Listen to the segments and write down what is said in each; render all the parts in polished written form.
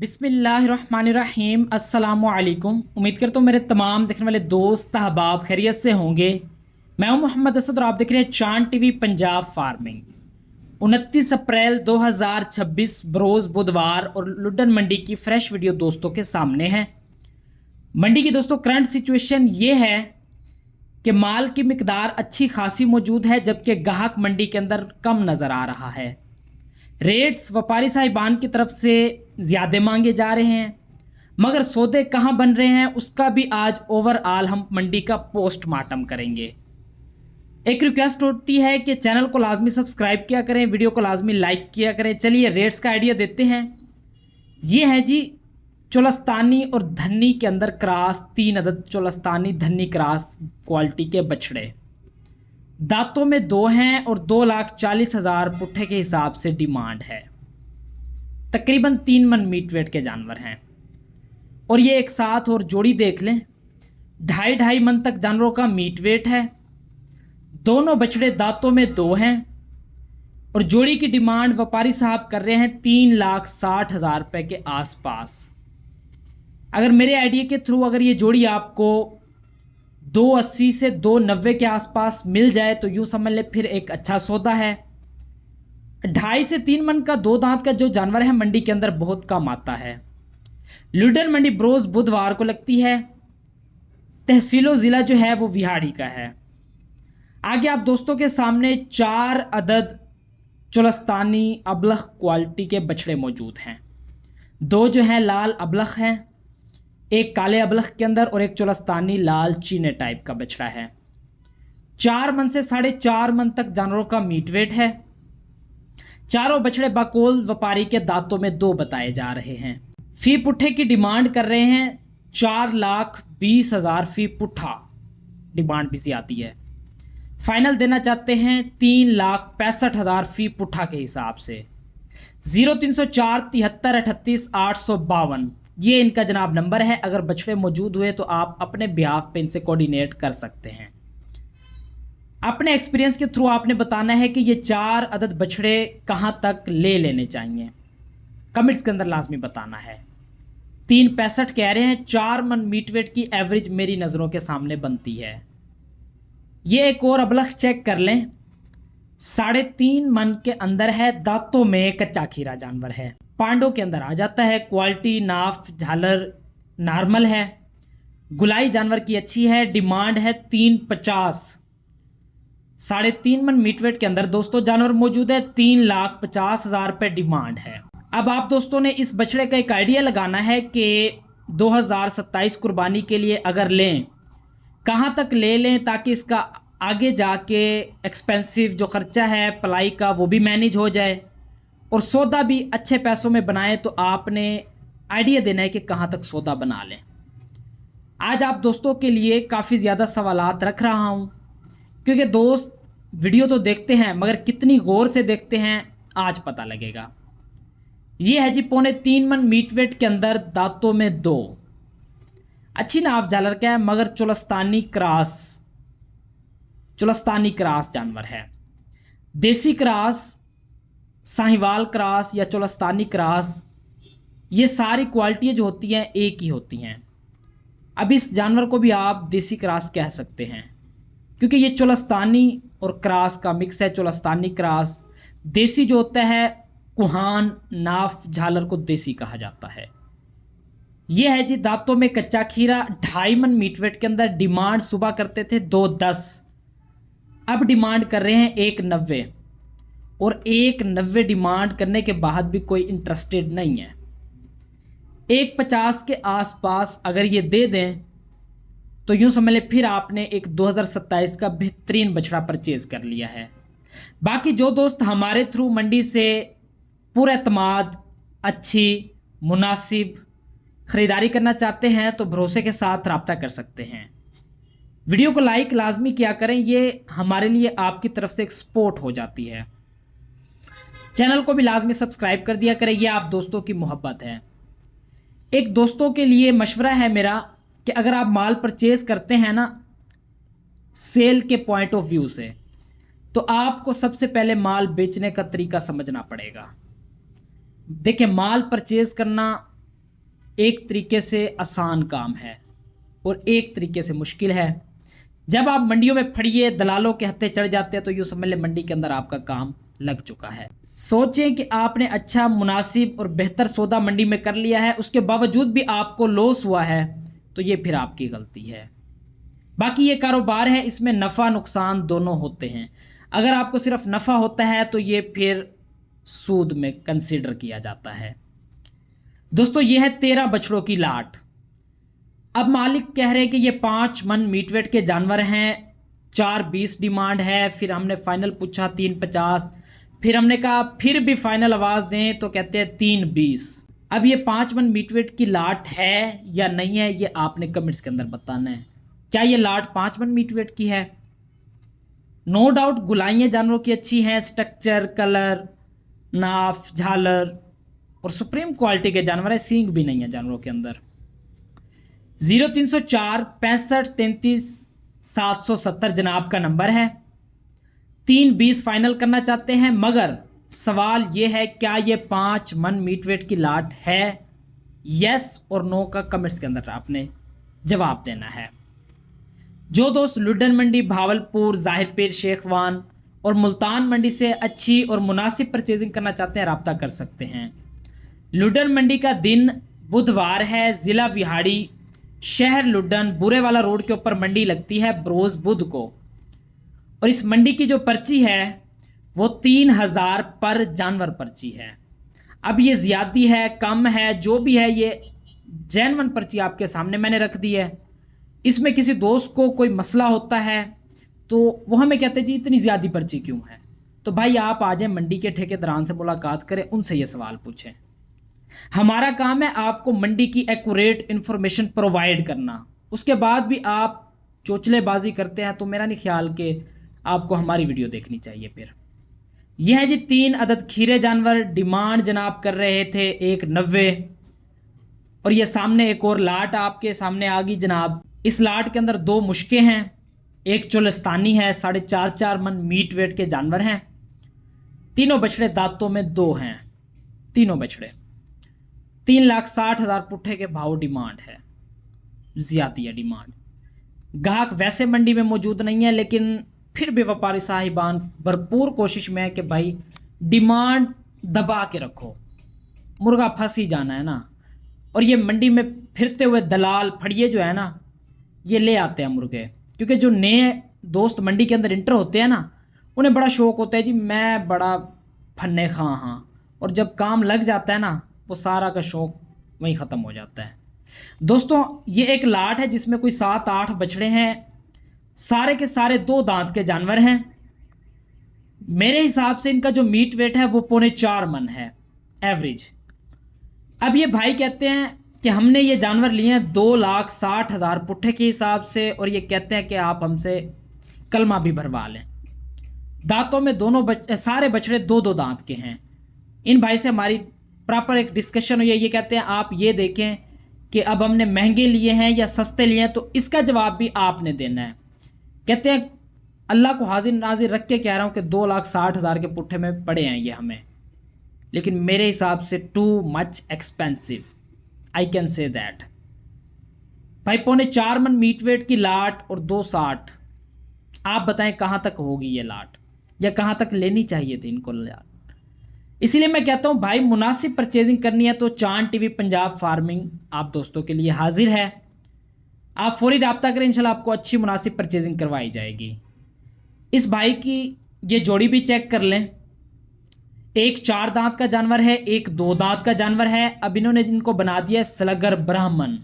बिस्मिल्लाहिर्रहमानिर्रहीम अस्सलामुअलैकुम। उम्मीद करता हूँ मेरे तमाम देखने वाले दोस्त अहबाब खैरियत से होंगे। मैं हूँ मोहम्मद असद और आप देख रहे हैं चांद टीवी पंजाब फार्मिंग। 29 अप्रैल 2026 बरोज़ बुधवार और लुड्डन मंडी की फ्रेश वीडियो दोस्तों के सामने है। मंडी की दोस्तों करंट सिचुएशन ये है कि माल की मिकदार अच्छी खासी मौजूद है, जबकि गाहक मंडी के अंदर कम नज़र आ रहा है। रेट्स व्यापारी साहिबान की तरफ से ज़्यादा मांगे जा रहे हैं, मगर सौदे कहाँ बन रहे हैं उसका भी आज ओवरऑल हम मंडी का पोस्टमार्टम करेंगे। एक रिक्वेस्ट होती है कि चैनल को लाजमी सब्सक्राइब किया करें, वीडियो को लाजमी लाइक किया करें। चलिए रेट्स का आइडिया देते हैं। ये है जी चोलस्तानी और धन्नी के अंदर क्रॉस 3 अदद चोलस्तानी धन्नी क्रॉस क्वालिटी के बछड़े दांतों में 2 हैं और 2,40,000 पुट्ठे के हिसाब से डिमांड है। तकरीबन 3 मन मीट वेट के जानवर हैं और ये एक साथ और जोड़ी देख लें, 2.5 मन तक जानवरों का मीट वेट है। दोनों बछड़े दांतों में 2 हैं और जोड़ी की डिमांड व्यापारी साहब कर रहे हैं 3,60,000 रुपये के आसपास। अगर मेरे आइडिया के थ्रू अगर ये जोड़ी आपको 280 से 290 के आसपास मिल जाए तो यूँ समझ ले फिर एक अच्छा सौदा है। 2.5 से 3 मन का 2 दांत का जो जानवर है मंडी के अंदर बहुत कम आता है। लुड्डन मंडी बरोज़ बुधवार को लगती है। तहसीलो ज़िला जो है वो विहाड़ी का है। आगे आप दोस्तों के सामने 4 अदद चोलस्तानी अबलख क्वालिटी के बछड़े मौजूद हैं। 2 जो हैं लाल अबलख हैं, एक काले अबलख के अंदर और एक चोलस्तानी लाल चीने टाइप का बछड़ा है। 4 मन से 4.5 मन तक जानवरों का मीट वेट है। चारों बछड़े बकौल व्यापारी के दांतों में 2 बताए जा रहे हैं। फी पुट्ठे की डिमांड कर रहे हैं 4,20,000 फी पुट्ठा, डिमांड भी सी आती है। फाइनल देना चाहते हैं 3,65,000 फी पुट्ठा के हिसाब से। 0304 73 38 852 ये इनका जनाब नंबर है। अगर बछड़े मौजूद हुए तो आप अपने बिहाफ पे इनसे कोऑर्डिनेट कर सकते हैं। अपने एक्सपीरियंस के थ्रू आपने बताना है कि ये 4 अदद बछड़े कहाँ तक ले लेने चाहिए, कमेंट्स के अंदर लाजमी बताना है। 365 कह रहे हैं, 4 मन मीट वेट की एवरेज मेरी नज़रों के सामने बनती है। ये एक और अबलख चेक कर लें, 3.5 मन के अंदर है, दांतों में कच्चा खीरा जानवर है, पांडों के अंदर आ जाता है। क्वालिटी नाफ झालर नॉर्मल है, गुलाई जानवर की अच्छी है। डिमांड है 350, 3.5 मन मीट वेट के अंदर दोस्तों जानवर मौजूद है। 3,50,000 रुपये डिमांड है। अब आप दोस्तों ने इस बछड़े का एक आइडिया लगाना है कि 2027 कुर्बानी के लिए अगर लें कहाँ तक ले लें ताकि इसका आगे जाके एक्सपेंसिव जो ख़र्चा है पलाई का वो भी मैनेज हो जाए और सौदा भी अच्छे पैसों में बनाएं। तो आपने आइडिया देना है कि कहाँ तक सौदा बना लें। आज आप दोस्तों के लिए काफ़ी ज़्यादा सवालात रख रहा हूँ, क्योंकि दोस्त वीडियो तो देखते हैं मगर कितनी गौर से देखते हैं आज पता लगेगा। ये है जी 3.25 मन मीट वेट के अंदर दांतों में 2, अच्छी नाफ झालर का है, मगर चोलस्तानी क्रॉस जानवर है। देसी क्रॉस, साहिवाल क्रॉस या चोलस्तानी क्रॉस, ये सारी क्वालिटियाँ जो होती हैं एक ही होती हैं। अब इस जानवर को भी आप देसी क्रॉस कह सकते हैं, क्योंकि ये चोलस्तानी और क्रॉस का मिक्स है। चोलस्तानी क्रॉस देसी जो होता है, कुहान नाफ झालर को देसी कहा जाता है। ये है जी दांतों में कच्चा खीरा, 2.5 मन मीट वेट के अंदर। डिमांड सुबह करते थे 210, अब डिमांड कर रहे हैं 190 और 190 डिमांड करने के बाद भी कोई इंटरेस्टेड नहीं है। 150 के आसपास अगर ये दे दें तो यूँ समझ लें फिर आपने एक 2027 का बेहतरीन बछड़ा परचेज़ कर लिया है। बाकी जो दोस्त हमारे थ्रू मंडी से पूरा एतमाद, अच्छी मुनासिब ख़रीदारी करना चाहते हैं तो भरोसे के साथ रब्ता कर सकते हैं। वीडियो को लाइक लाजमी किया करें, ये हमारे लिए आपकी तरफ से एक सपोर्ट हो जाती है। चैनल को भी लाजमी सब्सक्राइब कर दिया करें, ये आप दोस्तों की मोहब्बत है। एक दोस्तों के लिए मशवरा है मेरा कि अगर आप माल परचेज़ करते हैं ना सेल के पॉइंट ऑफ व्यू से, तो आपको सबसे पहले माल बेचने का तरीका समझना पड़ेगा। देखिए, माल परचेज़ करना एक तरीके से आसान काम है और एक तरीके से मुश्किल है। जब आप मंडियों में फड़िए दलालों के हत्थे चढ़ जाते हैं तो यूँ समझ लें मंडी के अंदर आपका काम लग चुका है। सोचें कि आपने अच्छा मुनासिब और बेहतर सौदा मंडी में कर लिया है, उसके बावजूद भी आपको लॉस हुआ है तो ये फिर आपकी गलती है। बाकी ये कारोबार है, इसमें नफ़ा नुकसान दोनों होते हैं। अगर आपको सिर्फ नफ़ा होता है तो ये फिर सूद में कंसीडर किया जाता है। दोस्तों ये है 13 बछड़ों की लाट। अब मालिक कह रहे हैं कि ये 5 मन मीट वेट के जानवर हैं, 4.20 डिमांड है। फिर हमने फाइनल पूछा 3.50, फिर हमने कहा फिर भी फाइनल आवाज़ दें तो कहते हैं 3.20। अब ये 5 मन मीट वेट की लाट है या नहीं है ये आपने कमेंट्स के अंदर बताना है। क्या ये लाट 5 मन मीट वेट की है? नो डाउट गुलाइयाँ जानवरों की अच्छी हैं, स्ट्रक्चर, कलर, नाफ, झालर और सुप्रीम क्वालिटी के जानवर है, सींग भी नहीं है जानवरों के अंदर। 0304 65 33 770 जनाब का नंबर है। 3.20 फाइनल करना चाहते हैं, मगर सवाल ये है क्या ये 5 मन मीट वेट की लाट है? यस और नो का कमेंट्स के अंदर आपने जवाब देना है। जो दोस्त लुड्डन मंडी, भावलपुर, ज़ाहिर पीर, शेखवान और मुल्तान मंडी से अच्छी और मुनासिब परचेजिंग करना चाहते हैं रब्ता कर सकते हैं। लुड्डन मंडी का दिन बुधवार है, ज़िला विहाड़ी, शहर लुड्डन, बुरेवाला रोड के ऊपर मंडी लगती है रोज़ बुध को। और इस मंडी की जो पर्ची है वो 3000 पर जानवर पर्ची है। अब ये ज़्यादा है कम है जो भी है, ये जेन्युइन पर्ची आपके सामने मैंने रख दी है। इसमें किसी दोस्त को कोई मसला होता है तो वो हमें कहते हैं जी इतनी ज़्यादा पर्ची क्यों है, तो भाई आप आ जाएं मंडी के ठेकेदारान से मुलाकात करें, उनसे ये सवाल पूछें। हमारा काम है आपको मंडी की एक्यूरेट इन्फॉर्मेशन प्रोवाइड करना। उसके बाद भी आप चोचलेबाजी करते हैं तो मेरा नहीं ख्याल कि आपको हमारी वीडियो देखनी चाहिए। फिर यह है जी 3 अदद खीरे जानवर, डिमांड जनाब कर रहे थे 190। और ये सामने एक और लाट आपके सामने आ गई जनाब। इस लाट के अंदर 2 मुश्के हैं, एक चोलस्तानी है, 4.5 मन मीट वेट के जानवर हैं। तीनों बछड़े दांतों में 2 हैं, तीनों बछड़े। 3,60,000 पुट्ठे के भाव डिमांड है, ज़्यादा है डिमांड। ग्राहक वैसे मंडी में मौजूद नहीं है, लेकिन फिर भी व्यापारी साहिबान भरपूर कोशिश में है कि भाई डिमांड दबा के रखो, मुर्गा फंस ही जाना है ना। और ये मंडी में फिरते हुए दलाल फड़िए जो है ना, ये ले आते हैं मुर्गे, क्योंकि जो नए दोस्त मंडी के अंदर इंटर होते हैं ना, उन्हें बड़ा शौक़ होता है जी मैं बड़ा फन्ने खां हाँ, और जब काम लग जाता है ना वो सारा का शौक़ वहीं ख़त्म हो जाता है। दोस्तों ये एक लाट है जिसमें कोई 7-8 बछड़े हैं, सारे के सारे 2 दांत के जानवर हैं। मेरे हिसाब से इनका जो मीट वेट है वो 4.25 मन है एवरेज। अब ये भाई कहते हैं कि हमने ये जानवर लिए हैं 2,60,000 पुट्ठे के हिसाब से, और ये कहते हैं कि आप हमसे कलमा भी भरवा लें। दांतों में दोनों सारे बछड़े 2-2 दांत के हैं। इन भाई से हमारी प्रॉपर एक डिस्कशन हुई है। ये कहते हैं आप ये देखें कि अब हमने महंगे लिए हैं या सस्ते लिए हैं, तो इसका जवाब भी आपने देना है। कहते हैं अल्लाह को हाजिर नाजिर रख के कह रहा हूँ कि 2,60,000 के पुट्ठे में पड़े हैं ये हमें, लेकिन मेरे हिसाब से too much expensive, I can say that. भाई 4.25 मन मीट वेट की लाट और 260, आप बताएं कहाँ तक होगी ये लाट, या कहाँ तक लेनी चाहिए थी इनको लाट। इसीलिए मैं कहता हूँ भाई मुनासिब परचेजिंग करनी है तो चांद टीवी पंजाब फार्मिंग आप दोस्तों के लिए हाजिर है। आप फौरी रब्ता करें, इंशाल्लाह आपको अच्छी मुनासिब परचेजिंग करवाई जाएगी। इस भाई की ये जोड़ी भी चेक कर लें, एक 4 दांत का जानवर है, एक 2 दांत का जानवर है। अब इन्होंने इनको बना दिया स्लगर ब्राह्मण।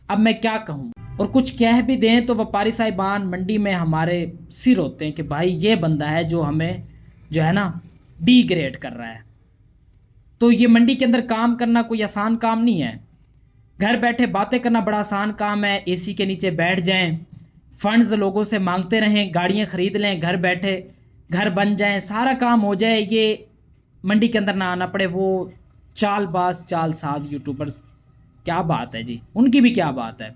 अब मैं क्या कहूँ, और कुछ कह भी दें तो व्यापारी साहिबान मंडी में हमारे सिर होते हैं कि भाई ये बंदा है जो हमें जो है ना डिग्रेड कर रहा है। तो ये मंडी के अंदर काम करना कोई आसान काम नहीं है। घर बैठे बातें करना बड़ा आसान काम है। एसी के नीचे बैठ जाएं, फंड्स लोगों से मांगते रहें, गाड़ियाँ ख़रीद लें, घर बैठे घर बन जाएं, सारा काम हो जाए, ये मंडी के अंदर ना आना पड़े। वो चालबाज चालसाज यूट्यूबर्स, क्या बात है जी, उनकी भी क्या बात है।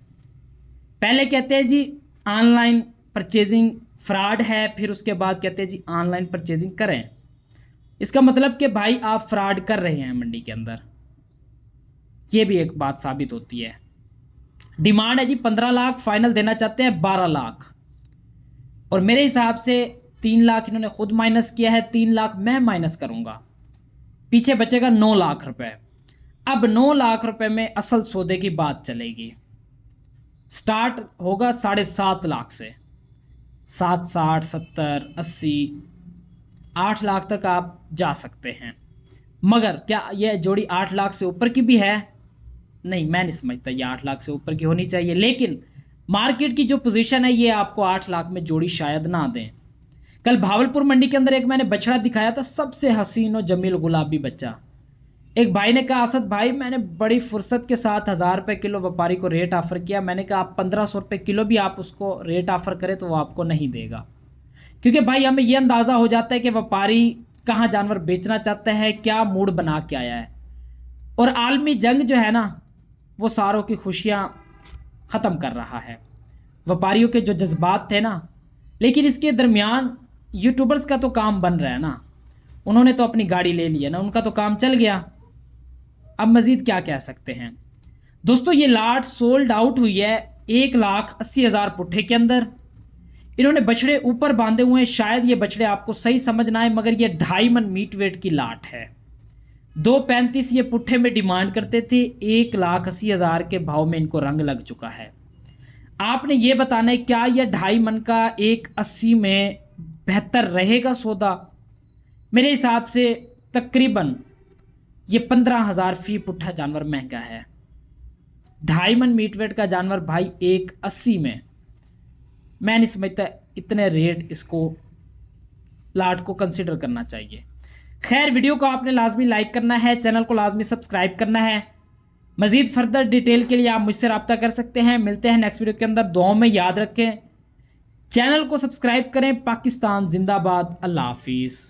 पहले कहते हैं जी ऑनलाइन परचेजिंग फ्रॉड है, फिर उसके बाद कहते हैं जी ऑनलाइन परचेजिंग करें। इसका मतलब कि भाई आप फ्रॉड कर रहे हैं मंडी के अंदर। ये भी एक बात साबित होती है। डिमांड है जी 15 लाख, फाइनल देना चाहते हैं 12 लाख, और मेरे हिसाब से 3 लाख इन्होंने खुद माइनस किया है, 3 लाख मैं माइनस करूंगा, पीछे बचेगा 9 लाख रुपए। अब 9 लाख रुपए में असल सौदे की बात चलेगी। स्टार्ट होगा 7.5 लाख से, 7, 60, 70, 80, 8 लाख तक आप जा सकते हैं। मगर क्या यह जोड़ी 8 लाख से ऊपर की भी है? नहीं, मैं नहीं समझता ये 8 लाख से ऊपर की होनी चाहिए। लेकिन मार्केट की जो पोजीशन है ये आपको 8 लाख में जोड़ी शायद ना दें। कल भावलपुर मंडी के अंदर एक मैंने बछड़ा दिखाया था, सबसे हसीन और जमील गुलाबी बच्चा। एक भाई ने कहा, असद भाई मैंने बड़ी फुर्सत के साथ 1000 रुपये किलो व्यापारी को रेट ऑफर किया। मैंने कहा आप 1500 रुपये किलो भी आप उसको रेट ऑफर करें तो वो आपको नहीं देगा, क्योंकि भाई हमें ये अंदाज़ा हो जाता है कि व्यापारी कहाँ जानवर बेचना चाहता है, क्या मूड बना के आया है। और आलमी जंग जो है ना वो सारों की खुशियाँ ख़त्म कर रहा है, व्यापारियों के जो जज्बात थे ना। लेकिन इसके दरमियान यूट्यूबर्स का तो काम बन रहा है ना, उन्होंने तो अपनी गाड़ी ले ली है ना, उनका तो काम चल गया। अब मज़ीद क्या कह सकते हैं दोस्तों। ये लाट सोल्ड आउट हुई है 1,80,000 पुट्ठे के अंदर। इन्होंने बछड़े ऊपर बांधे हुए हैं, शायद ये बछड़े आपको सही समझ ना आए, मगर ये 2.5 मन मीट वेट की लाट है। 2.35 ये पुट्ठे में डिमांड करते थे, 1,80,000 के भाव में इनको रंग लग चुका है। आपने ये बताना है क्या यह 2.5 मन का 1.80 में बेहतर रहेगा सौदा? मेरे हिसाब से तकरीबन ये 15,000 फी पुट्ठा जानवर महंगा है। 2.5 मन मीट वेट का जानवर भाई 1.80 में, मैं नहीं समझता इतने रेट इसको लाट को कंसिडर करना चाहिए। खैर, वीडियो को आपने लाजमी लाइक करना है, चैनल को लाजमी सब्सक्राइब करना है। मज़ीद फर्दर डिटेल के लिए आप मुझसे रब्ता कर सकते हैं। मिलते हैं नेक्स्ट वीडियो के अंदर। दुआओं में याद रखें, चैनल को सब्सक्राइब करें। पाकिस्तान जिंदाबाद। अल्लाह हाफिज़।